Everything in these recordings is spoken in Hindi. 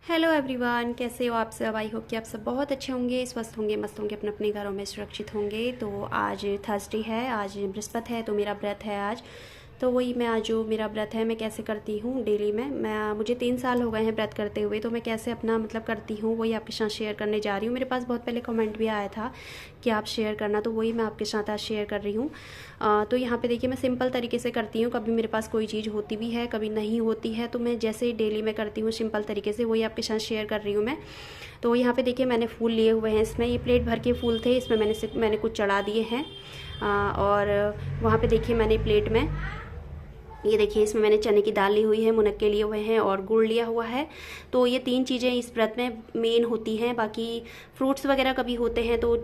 हेलो एवरीवन, कैसे हो आप सब। आई होप कि आप सब बहुत अच्छे होंगे, स्वस्थ होंगे, मस्त होंगे, अपने अपने घरों में सुरक्षित होंगे। तो आज थर्सडे है, आज बृहस्पति है, तो मेरा व्रत है आज। तो वही मैं आज जो मेरा व्रत है मैं कैसे करती हूँ डेली में, मैं मुझे 3 साल हो गए हैं व्रत करते हुए। तो मैं कैसे अपना मतलब करती हूँ वही आपके साथ शेयर करने जा रही हूँ। मेरे पास बहुत पहले कमेंट भी आया था कि आप शेयर करना, तो वही मैं आपके साथ आज शेयर कर रही हूँ। तो यहाँ पे देखिए मैं सिंपल तरीके से करती हूँ। कभी मेरे पास कोई चीज़ होती भी है, कभी नहीं होती है, तो मैं जैसे डेली में करती हूँ सिंपल तरीके से वही आपके साथ शेयर कर रही हूँ मैं। तो यहाँ पे देखिए मैंने फूल लिए हुए हैं, इसमें ये प्लेट भर के फूल थे, इसमें मैंने कुछ चढ़ा दिए हैं। और वहाँ पे देखिए मैंने प्लेट में ये देखिए इसमें मैंने चने की दाल ली हुई है, मुनक्के लिए हुए हैं और गुड़ लिया हुआ है। तो ये 3 चीज़ें इस व्रत में मेन होती हैं। बाकी फ्रूट्स वगैरह कभी होते हैं तो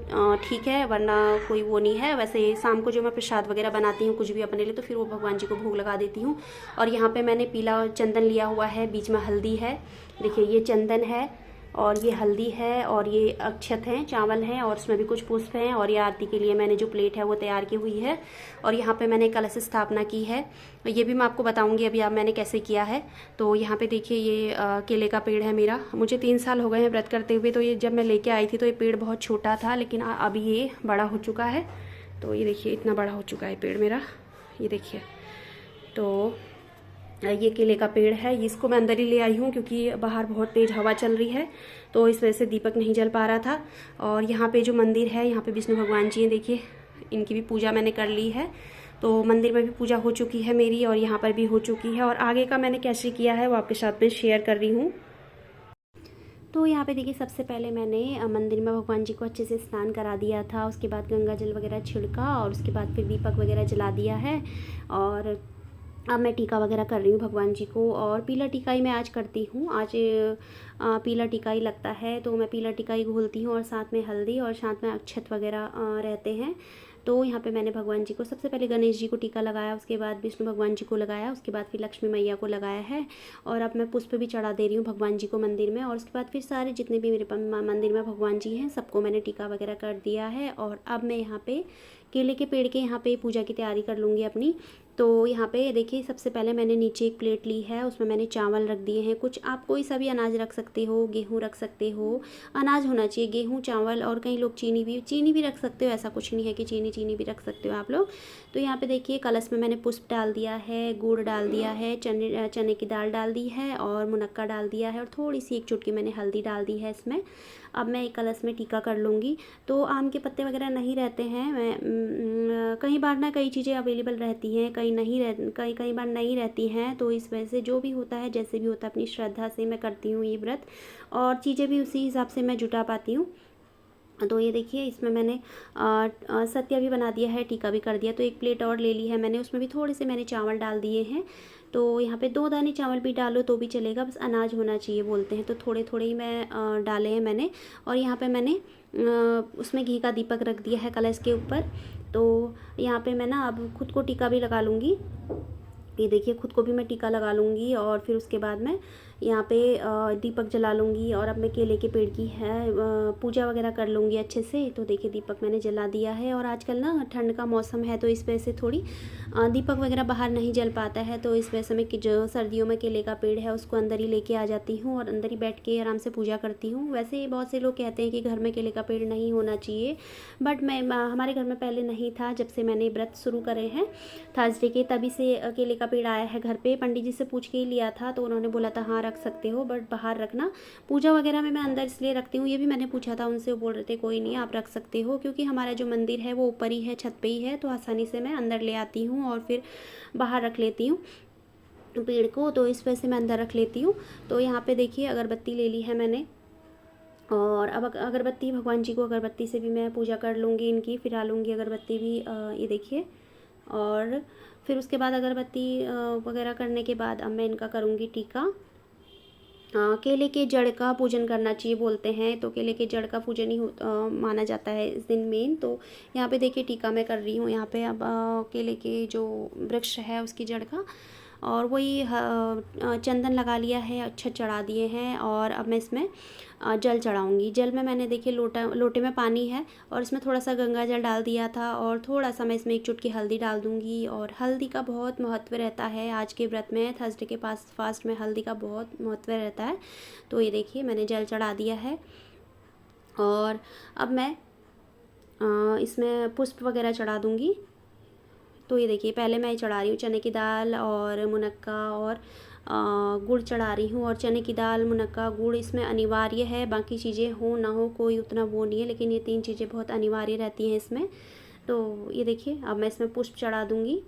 ठीक है, वरना कोई वो नहीं है। वैसे शाम को जो मैं प्रसाद वगैरह बनाती हूँ कुछ भी अपने लिए, तो फिर वो भगवान जी को भोग लगा देती हूँ। और यहाँ पे मैंने पीला चंदन लिया हुआ है, बीच में हल्दी है। देखिए ये चंदन है और ये हल्दी है और ये अक्षत हैं, चावल हैं और उसमें भी कुछ पुष्प हैं। और ये आरती के लिए मैंने जो प्लेट है वो तैयार की हुई है। और यहाँ पे मैंने कलश स्थापना की है, ये भी मैं आपको बताऊंगी अभी आप मैंने कैसे किया है। तो यहाँ पे देखिए ये केले का पेड़ है मेरा, मुझे 3 साल हो गए हैं व्रत करते हुए। तो ये जब मैं लेके आई थी तो ये पेड़ बहुत छोटा था, लेकिन अभी ये बड़ा हो चुका है। तो ये देखिए इतना बड़ा हो चुका है पेड़ मेरा, ये देखिए। तो ये केले का पेड़ है, इसको मैं अंदर ही ले आई हूँ क्योंकि बाहर बहुत तेज़ हवा चल रही है, तो इस वजह से दीपक नहीं जल पा रहा था। और यहाँ पे जो मंदिर है, यहाँ पे विष्णु भगवान जी हैं, देखिए इनकी भी पूजा मैंने कर ली है। तो मंदिर में भी पूजा हो चुकी है मेरी और यहाँ पर भी हो चुकी है। और आगे का मैंने कैसे किया है वो आपके साथ में शेयर कर रही हूँ। तो यहाँ पे देखिए सबसे पहले मैंने मंदिर में भगवान जी को अच्छे से स्नान करा दिया था, उसके बाद गंगा जल वगैरह छिड़का और उसके बाद फिर दीपक वगैरह जला दिया है। और अब मैं टीका वगैरह कर रही हूँ भगवान जी को। और पीला टीका ही मैं आज करती हूँ, आज पीला टीका ही लगता है, तो मैं पीला टीका ही घोलती हूँ और साथ में हल्दी और साथ में अक्षत वगैरह रहते हैं। तो यहाँ पे मैंने भगवान जी को सबसे पहले गणेश जी को टीका लगाया, उसके बाद विष्णु भगवान जी को लगाया, उसके बाद फिर लक्ष्मी मैया को लगाया है। और अब मैं पुष्प भी चढ़ा दे रही हूँ भगवान जी को मंदिर में। और उसके बाद फिर सारे जितने भी मेरे मंदिर में भगवान जी हैं सबको मैंने टीका वगैरह कर दिया है। और अब मैं यहाँ पे केले के पेड़ के यहाँ पे पूजा की तैयारी कर लूँगी अपनी। तो यहाँ पे देखिए सबसे पहले मैंने नीचे एक प्लेट ली है, उसमें मैंने चावल रख दिए हैं। कुछ आप कोई सा भी अनाज रख सकते हो, गेहूँ रख सकते हो, अनाज होना चाहिए, गेहूँ चावल। और कई लोग चीनी भी रख सकते हो, ऐसा कुछ नहीं है कि चीनी भी रख सकते हो आप लोग। तो यहाँ पे देखिए कलश में मैंने पुष्प डाल दिया है, गुड़ डाल दिया है, चने की दाल डाल दी है और मुनक्का डाल दिया है और थोड़ी सी एक चुटकी मैंने हल्दी डाल दी है इसमें। अब मैं एक कलश में टीका कर लूँगी। तो आम के पत्ते वगैरह नहीं रहते हैं, मैं कई बार ना कई चीज़ें अवेलेबल रहती हैं, कई बार नहीं रहती हैं। तो इस वजह से जो भी होता है जैसे भी होता है अपनी श्रद्धा से मैं करती हूँ ये व्रत, और चीज़ें भी उसी हिसाब से मैं जुटा पाती हूँ। तो ये देखिए इसमें मैंने सत्या भी बना दिया है, टीका भी कर दिया। तो एक प्लेट और ले ली है मैंने, उसमें भी थोड़े से मैंने चावल डाल दिए हैं। तो यहाँ पे 2 दाने चावल भी डालो तो भी चलेगा, बस अनाज होना चाहिए बोलते हैं, तो थोड़े थोड़े ही मैं डाले हैं मैंने। और यहाँ पे मैंने उसमें घी का दीपक रख दिया है कलश के ऊपर। तो यहाँ पे मैं ना अब खुद को टीका भी लगा लूँगी, ये देखिए खुद को भी मैं टीका लगा लूँगी। और फिर उसके बाद मैं यहाँ पे दीपक जला लूँगी। और अब मैं केले के पेड़ की है पूजा वगैरह कर लूँगी अच्छे से। तो देखिए दीपक मैंने जला दिया है। और आजकल ना ठंड का मौसम है, तो इस वजह से थोड़ी दीपक वगैरह बाहर नहीं जल पाता है, तो इस वजह से मैं जो सर्दियों में केले का पेड़ है उसको अंदर ही लेके आ जाती हूँ और अंदर ही बैठ के आराम से पूजा करती हूँ। वैसे बहुत से लोग कहते हैं कि घर में केले का पेड़ नहीं होना चाहिए, बट मैं हमारे घर में पहले नहीं था, जब से मैंने व्रत शुरू करे हैं थर्सडे के तभी से केले का पेड़ आया है घर पे। पंडित जी से पूछ के ही लिया था, तो उन्होंने बोला था हाँ रख सकते हो, बट बाहर रखना। पूजा वगैरह में मैं अंदर इसलिए रखती हूँ, ये भी मैंने पूछा था उनसे, वो बोल रहे थे कोई नहीं आप रख सकते हो, क्योंकि हमारा जो मंदिर है वो ऊपर ही है, छत पे ही है, तो आसानी से मैं अंदर ले आती हूँ और फिर बाहर रख लेती हूँ पेड़ को। तो इस वजह से मैं अंदर रख लेती हूँ। तो यहाँ पे देखिए अगरबत्ती ले ली है मैंने, और अब अगरबत्ती भगवान जी को अगरबत्ती से भी मैं पूजा कर लूँगी, इनकी फिरा लूँगी अगरबत्ती भी, ये देखिए। और फिर उसके बाद अगरबत्ती वगैरह करने के बाद अब मैं इनका करूँगी टीका। केले के जड़ का पूजन करना चाहिए बोलते हैं, तो केले के जड़ का पूजन ही माना जाता है इस दिन मेन। तो यहाँ पे देखिए टीका मैं कर रही हूँ यहाँ पे। अब केले के जो वृक्ष है उसकी जड़ का और वही चंदन लगा लिया है, अक्षत चढ़ा दिए हैं। और अब मैं इसमें जल चढ़ाऊँगी। जल में मैंने देखिए लोटे में पानी है और इसमें थोड़ा सा गंगा जल डाल दिया था और थोड़ा सा मैं इसमें 1 चुटकी हल्दी डाल दूँगी। और हल्दी का बहुत महत्व रहता है आज के व्रत में, थर्सडे के पास फास्ट में हल्दी का बहुत महत्व रहता है। तो ये देखिए मैंने जल चढ़ा दिया है और अब मैं इसमें पुष्प वगैरह चढ़ा दूँगी। तो ये देखिए पहले मैं चढ़ा रही हूँ चने की दाल और मुनक्का और गुड़ चढ़ा रही हूँ। और चने की दाल, मुनक्का, गुड़ इसमें अनिवार्य है, बाकी चीज़ें हो ना हो कोई उतना वो नहीं है, लेकिन ये 3 चीज़ें बहुत अनिवार्य रहती हैं इसमें। तो ये देखिए अब मैं इसमें पुष्प चढ़ा दूँगी।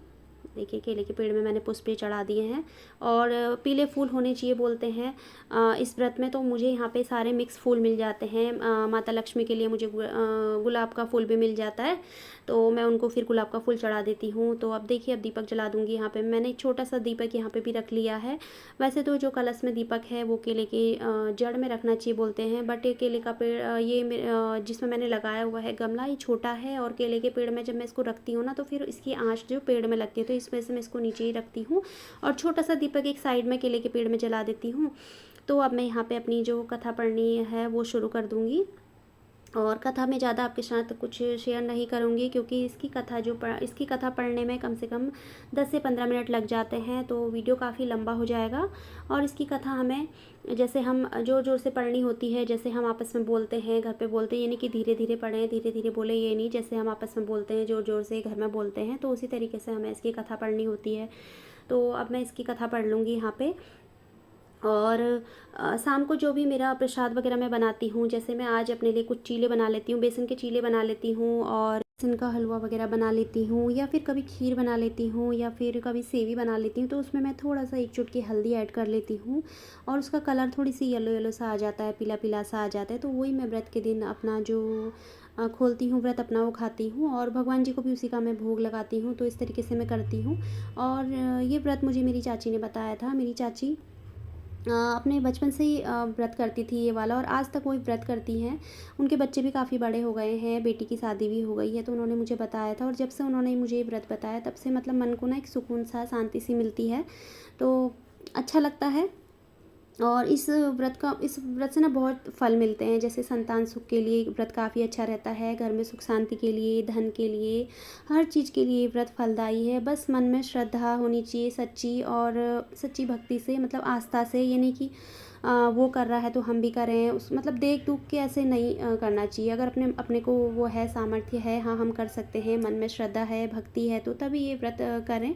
देखिए केले के पेड़ में मैंने पुष्प चढ़ा दिए हैं और पीले फूल होने चाहिए बोलते हैं इस व्रत में। तो मुझे यहाँ पे सारे मिक्स फूल मिल जाते हैं। माता लक्ष्मी के लिए मुझे गुलाब का फूल भी मिल जाता है, तो मैं उनको फिर गुलाब का फूल चढ़ा देती हूँ। तो अब देखिए अब दीपक जला दूँगी। यहाँ पे मैंने एक छोटा सा दीपक यहाँ पे भी रख लिया है। वैसे तो जो कलश में दीपक है वो केले के जड़ में रखना चाहिए बोलते हैं, बट ये केले का पेड़ जिसमें मैंने लगाया हुआ है गमला, ये छोटा है और केले के पेड़ में जब मैं इसको रखती हूँ ना तो फिर इसकी आँच जो पेड़ में लगती है, तो इस वजह से मैं इसको नीचे ही रखती हूँ और छोटा सा दीपक एक साइड में केले के पेड़ में जला देती हूँ। तो अब मैं यहाँ पे अपनी जो कथा पढ़नी है वो शुरू कर दूँगी। और कथा में ज़्यादा आपके साथ कुछ शेयर नहीं करूँगी क्योंकि इसकी कथा पढ़ने में कम से कम 10 से 15 मिनट लग जाते हैं, तो वीडियो काफ़ी लंबा हो जाएगा। और इसकी कथा हमें जैसे हम ज़ोर ज़ोर से पढ़नी होती है, जैसे हम आपस में बोलते हैं घर पे बोलते हैं, ये नहीं कि धीरे धीरे पढ़ें, धीरे धीरे बोले, ये नहीं, जैसे हम आपस में बोलते हैं ज़ोर ज़ोर से घर में बोलते हैं, तो उसी तरीके से हमें इसकी कथा पढ़नी होती है। तो अब मैं इसकी कथा पढ़ लूँगी यहाँ पे। और शाम को जो भी मेरा प्रसाद वगैरह मैं बनाती हूँ, जैसे मैं आज अपने लिए कुछ चीले बना लेती हूँ, बेसन के चीले बना लेती हूँ और बेसन का हलवा वगैरह बना लेती हूँ, या फिर कभी खीर बना लेती हूँ, या फिर कभी सेवी बना लेती हूँ। तो उसमें मैं थोड़ा सा 1 चुटकी हल्दी ऐड कर लेती हूँ और उसका कलर थोड़ी सी येलो येलो सा आ जाता है, पीला पीला सा आ जाता है। तो वही मैं व्रत के दिन अपना जो खोलती हूँ व्रत अपना, वो खाती हूँ और भगवान जी को भी उसी का मैं भोग लगाती हूँ। तो इस तरीके से मैं करती हूँ। और ये व्रत मुझे मेरी चाची ने बताया था। मेरी चाची अपने बचपन से ही व्रत करती थी ये वाला और आज तक वो व्रत करती हैं। उनके बच्चे भी काफ़ी बड़े हो गए हैं, बेटी की शादी भी हो गई है, तो उन्होंने मुझे बताया था। और जब से उन्होंने मुझे ये व्रत बताया तब से मतलब मन को ना एक सुकून सा, शांति सी मिलती है, तो अच्छा लगता है। और इस व्रत से ना बहुत फल मिलते हैं, जैसे संतान सुख के लिए व्रत काफ़ी अच्छा रहता है, घर में सुख शांति के लिए, धन के लिए, हर चीज़ के लिए व्रत फलदायी है। बस मन में श्रद्धा होनी चाहिए सच्ची, और सच्ची भक्ति से, मतलब आस्था से। ये नहीं कि वो कर रहा है तो हम भी करें, उस मतलब देख दुख के ऐसे नहीं करना चाहिए। अगर अपने को वो है, सामर्थ्य है, हाँ हम कर सकते हैं, मन में श्रद्धा है, भक्ति है, तो तभी ये व्रत करें।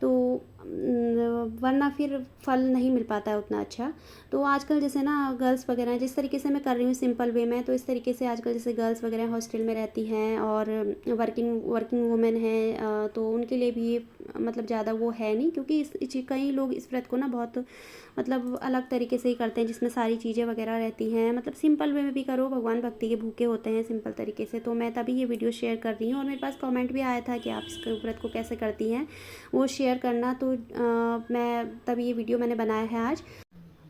तो वरना फिर फल नहीं मिल पाता है उतना अच्छा। तो आजकल जैसे ना गर्ल्स वगैरह, जिस तरीके से मैं कर रही हूँ सिंपल वे में, तो इस तरीके से आजकल जैसे गर्ल्स वगैरह हॉस्टल में रहती हैं और वर्किंग वुमेन हैं, तो उनके लिए भी ये मतलब ज़्यादा वो है नहीं, क्योंकि कई लोग इस व्रत को ना बहुत मतलब अलग तरीके से ही करते हैं, जिसमें सारी चीज़ें वगैरह रहती हैं। मतलब सिंपल वे में भी करो, भगवान भक्ति के भूखे होते हैं सिंपल तरीके से। तो मैं तभी ये वीडियो शेयर कर रही हूँ। और मेरे पास कमेंट भी आया था कि आप इस व्रत को कैसे करती हैं, वो शेयर करना। तो मैं तभी ये वीडियो मैंने बनाया है आज।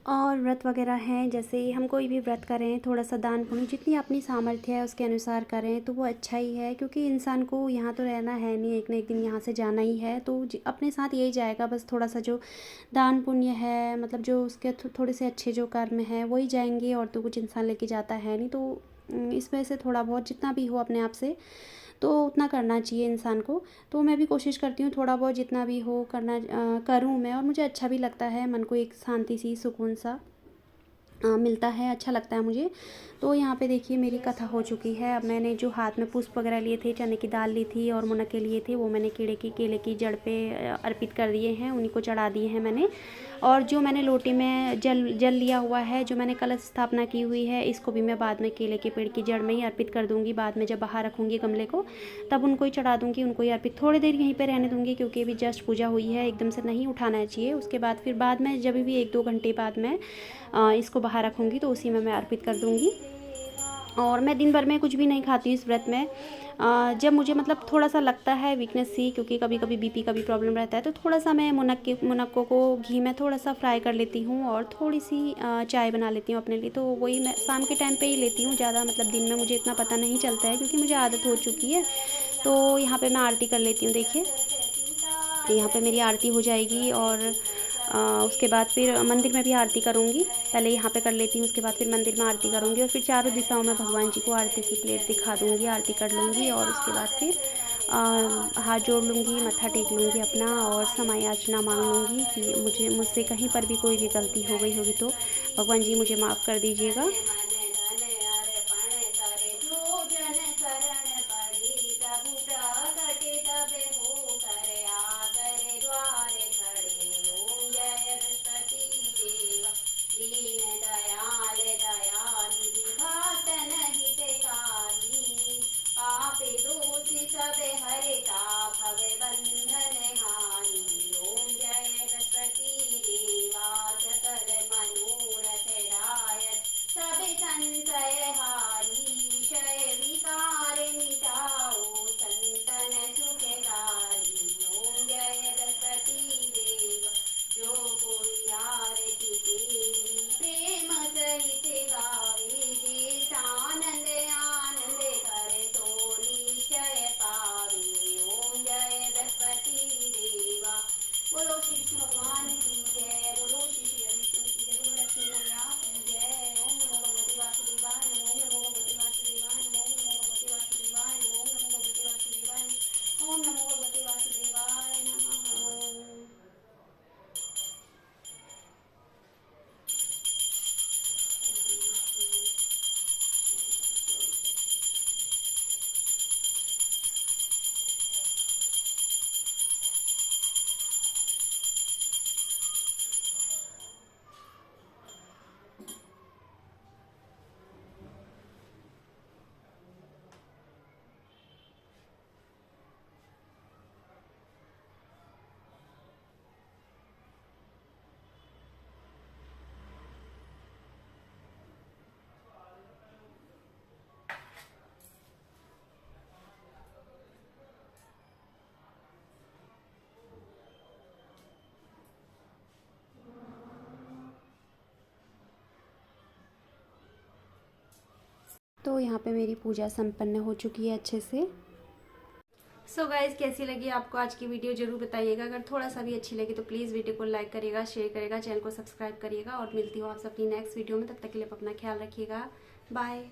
और व्रत वगैरह हैं, जैसे हम कोई भी व्रत करें, थोड़ा सा दान पुण्य जितनी अपनी सामर्थ्य है उसके अनुसार करें, तो वो अच्छा ही है। क्योंकि इंसान को यहाँ तो रहना है नहीं, एक न एक दिन यहाँ से जाना ही है, तो अपने साथ यही जाएगा। बस थोड़ा सा जो दान पुण्य है, मतलब जो उसके थोड़े से अच्छे जो कर्म हैं वही जाएंगे, और तो कुछ इंसान लेके जाता है नहीं। तो इस वजह से थोड़ा बहुत जितना भी हो अपने आप से तो उतना करना चाहिए इंसान को। तो मैं भी कोशिश करती हूँ थोड़ा बहुत जितना भी हो करूँ मैं, और मुझे अच्छा भी लगता है, मन को एक शांति सी, सुकून सा मिलता है, अच्छा लगता है मुझे। तो यहाँ पे देखिए मेरी कथा हो चुकी है। अब मैंने जो हाथ में पुष्प वगैरह लिए थे, चने की दाल ली थी और मुनक्के लिए थे, वो मैंने केले की जड़ पे अर्पित कर दिए हैं, उन्हीं को चढ़ा दिए हैं मैंने। और जो मैंने लोटे में जल लिया हुआ है, जो मैंने कलश स्थापना की हुई है, इसको भी मैं बाद में केले के पेड़ की जड़ में ही अर्पित कर दूँगी। बाद में जब बाहर रखूँगी गमले को, तब उनको ही चढ़ा दूँगी, उनको ही अर्पित थोड़ी देर यहीं पर रहने दूँगी, क्योंकि अभी जस्ट पूजा हुई है, एकदम से नहीं उठाना चाहिए। उसके बाद फिर बाद में जब भी 1-2 घंटे बाद में इसको बाहर रखूँगी, तो उसी में मैं अर्पित कर दूँगी। और मैं दिन भर में कुछ भी नहीं खाती हूँ इस व्रत में। जब मुझे मतलब थोड़ा सा लगता है वीकनेस सी, क्योंकि कभी कभी बीपी का भी प्रॉब्लम रहता है, तो थोड़ा सा मैं मुनक्कों को घी में थोड़ा सा फ्राई कर लेती हूँ और थोड़ी सी चाय बना लेती हूँ अपने लिए। तो वही मैं शाम के टाइम पे ही लेती हूँ, ज़्यादा मतलब दिन में मुझे इतना पता नहीं चलता है, क्योंकि मुझे आदत हो चुकी है। तो यहाँ पे मैं आरती कर लेती हूँ। देखिए यहाँ पे मेरी आरती हो जाएगी और उसके बाद फिर मंदिर में भी आरती करूँगी। पहले यहाँ पे कर लेती हूँ, उसके बाद फिर मंदिर में आरती करूँगी और फिर चारों दिशाओं में भगवान जी को आरती की प्लेट दिखा दूँगी, आरती कर लूँगी और उसके बाद फिर हाथ जोड़ लूँगी, मत्था टेक लूँगी अपना और क्षमा याचना मांग लूँगी कि मुझसे कहीं पर भी कोई भी गलती हो गई होगी तो भगवान जी मुझे माफ़ कर दीजिएगा। सबे हरिता भवे बंधन हानि। ओम जय बृहस्पति देवा सकल मनोरथ रायत। सबे संशय हारी विषय विकार मिटाओ संतन सुखकारी। ओम जय बृहस्पति देव जो कोई आरती तेरी प्रेम सहित गावे। देश आनंद आनंद करे तो निश्चय पावे। ओम जय बृहस्पति देवा। बोलो श्री विष्णु भगवान की जय। बोलो श्री श्री विष्णु की जय। बोलो लक्ष्मी मैया की जय। ओम नमो भगवते वासुदेवाय नमः। ओम नमो भगवते वासुदेवाय नमः। ओम नमो भगवते वासुदेवाय नमः। ओम नमो भगवते वासुदेवाय नमः। ओम नमो भगवते वासुदेवाय नमः। तो यहाँ पे मेरी पूजा संपन्न हो चुकी है अच्छे से। सो गाइज़, कैसी लगी आपको आज की वीडियो ज़रूर बताइएगा। अगर थोड़ा सा भी अच्छी लगी तो प्लीज़ वीडियो को लाइक करिएगा, शेयर करिएगा, चैनल को सब्सक्राइब करिएगा और मिलती हूँ आप सबकी नेक्स्ट वीडियो में। तब तक के लिए आप अपना ख्याल रखिएगा। बाय।